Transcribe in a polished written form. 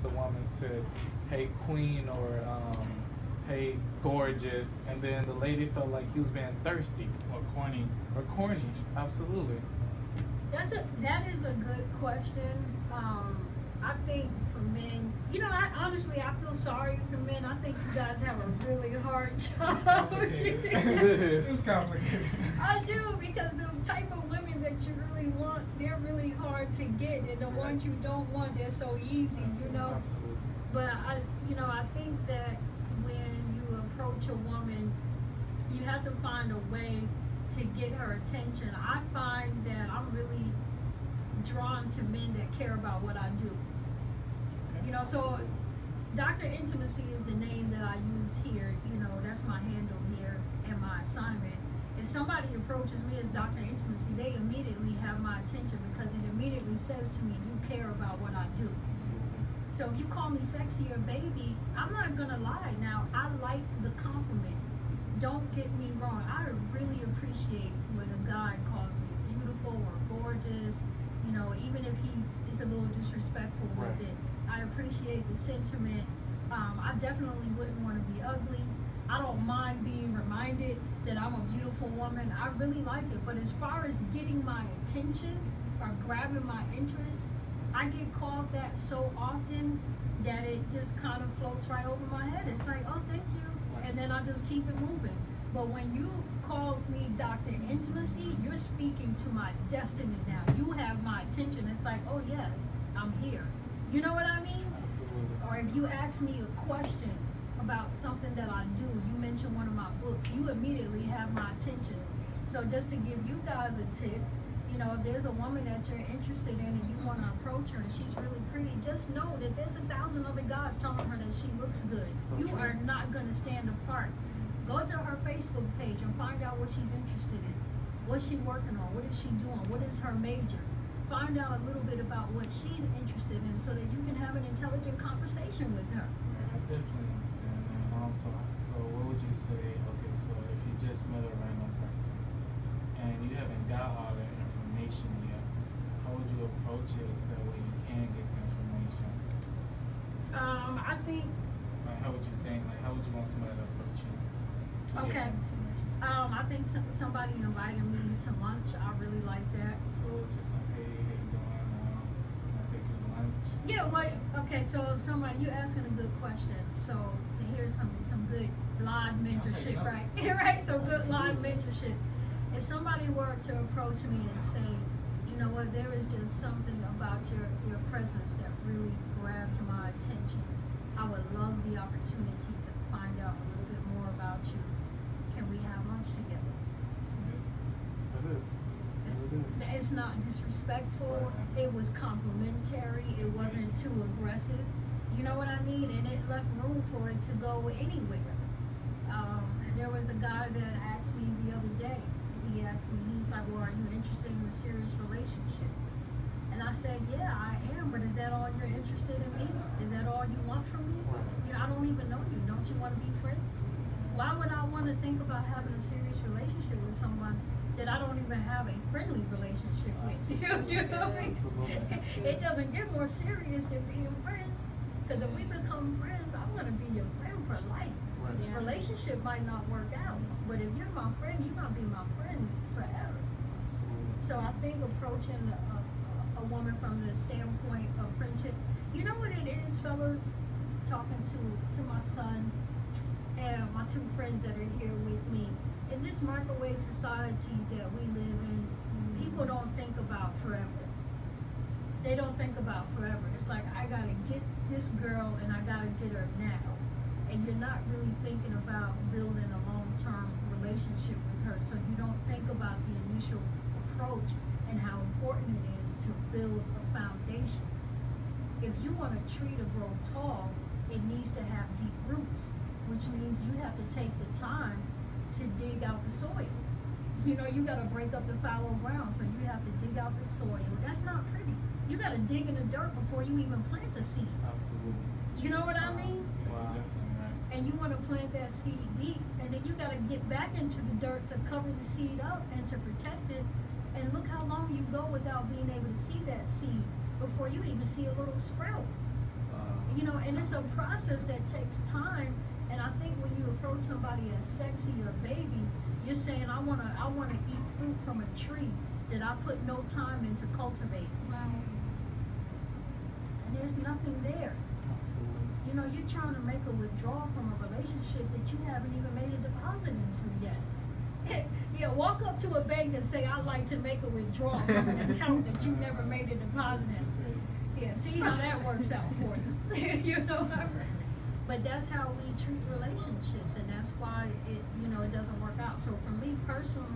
the woman said, "Hey, queen," or "Hey, gorgeous," and then the lady felt like he was being thirsty Or corny. or corny. Absolutely. That is a good question. I think for men, I honestly I feel sorry for men. I think you guys have a really hard job. It's complicated. I do, because the type of women that you really want, they're really hard to get, and the ones you don't want, they're so easy, Absolutely. But I think that when you approach a woman, you have to find a way to get her attention. I find that I'm really drawn to men that care about what I do. So Dr. Intimacy is the name that I use here. That's my handle here and my assignment. If somebody approaches me as Dr. Intimacy, they immediately have my attention, because it immediately says to me, you care about what I do. So if you call me sexy or baby, I'm not gonna lie. Now, I like the compliment. Don't get me wrong. I really appreciate when a guy calls me beautiful or gorgeous, even if he is a little disrespectful with it. I appreciate the sentiment. I definitely wouldn't want to be ugly. I don't mind being reminded that I'm a beautiful woman. I really like it. But as far as getting my attention or grabbing my interest, I get called that so often that it just kind of floats right over my head. It's like, oh, thank you. And then I just keep it moving. But when you call me Dr. Intimacy, you're speaking to my destiny now. You have my attention. It's like, oh, yes, I'm here. You know what I mean? Absolutely. Or if you ask me a question about something that I do, you mention one of my books, you immediately have my attention. So just to give you guys a tip, if there's a woman that you're interested in and you want to approach her and she's really pretty, just know that there's 1,000 other guys telling her that she looks good. So you true. are not going to stand apart. Go to her Facebook page and find out what she's interested in. What's she working on? What is she doing? What is her major? Find out a little bit about what she's interested in so that you can have an intelligent conversation with her. I definitely understand that. So what would you say? Okay, so if you just met a random person and you haven't got all that information yet, how would you approach it that way you can get the information? I think. Like, how would you think? Like, how would you want somebody to approach you? To Okay. get the information? I think somebody invited me to lunch. I really like that. So just like, hey, how you doing? Can I take you to lunch? Yeah, okay, so if you're asking a good question, so here's some good live mentorship, right? Right, so good live mentorship. If somebody were to approach me and say, you know what, there is just something about your presence that really grabbed my attention, I would love the opportunity to find out a little bit more about you. Can we have lunch together? It is. It's not disrespectful. It was complimentary. It wasn't too aggressive. You know what I mean? And it left room for it to go anywhere. There was a guy that asked me the other day. He asked me, he was like, well, are you interested in a serious relationship? And I said, yeah, I am, but is that all you're interested in me? Is that all you want from me? I don't even know you. Don't you want to be friends? Why would I want to think about having a serious relationship with someone that I don't even have a friendly relationship with? You know what I mean? It doesn't get more serious than being friends. Because if we become friends, I want to be your friend for life. Right. Relationship might not work out, but if you're my friend, you're going to be my friend forever. Absolutely. So I think approaching a woman from the standpoint of friendship, you know what it is, fellas? Talking to my son and my two friends that are here with me. In this microwave society that we live in, people don't think about forever. They don't think about forever. It's like, I gotta get this girl and I gotta get her now. And you're not really thinking about building a long-term relationship with her. So you don't think about the initial approach and how important it is to build a foundation. If you want a tree to grow tall, it needs to have deep roots, which means you have to take the time to dig out the soil. You got to break up the fallow ground, so you have to dig out the soil. That's not pretty. You got to dig in the dirt before you even plant a seed. Absolutely. You know what I mean? Wow. Definitely right. And you want to plant that seed deep, and then you got to get back into the dirt to cover the seed up and to protect it. And look how long you go without being able to see that seed before you even see a little sprout. you know, and it's a process that takes time. And I think when you approach somebody as sexy or baby, you're saying, I wanna eat fruit from a tree that I put no time into cultivating. Wow. And there's nothing there. Absolutely. You know, you're trying to make a withdrawal from a relationship that you haven't even made a deposit into yet. Yeah, walk up to a bank and say, I'd like to make a withdrawal from an account that you never made a deposit in. Yeah, see how that works out for you. You know, but that's how we treat relationships, and that's why it doesn't work out. So for me personally,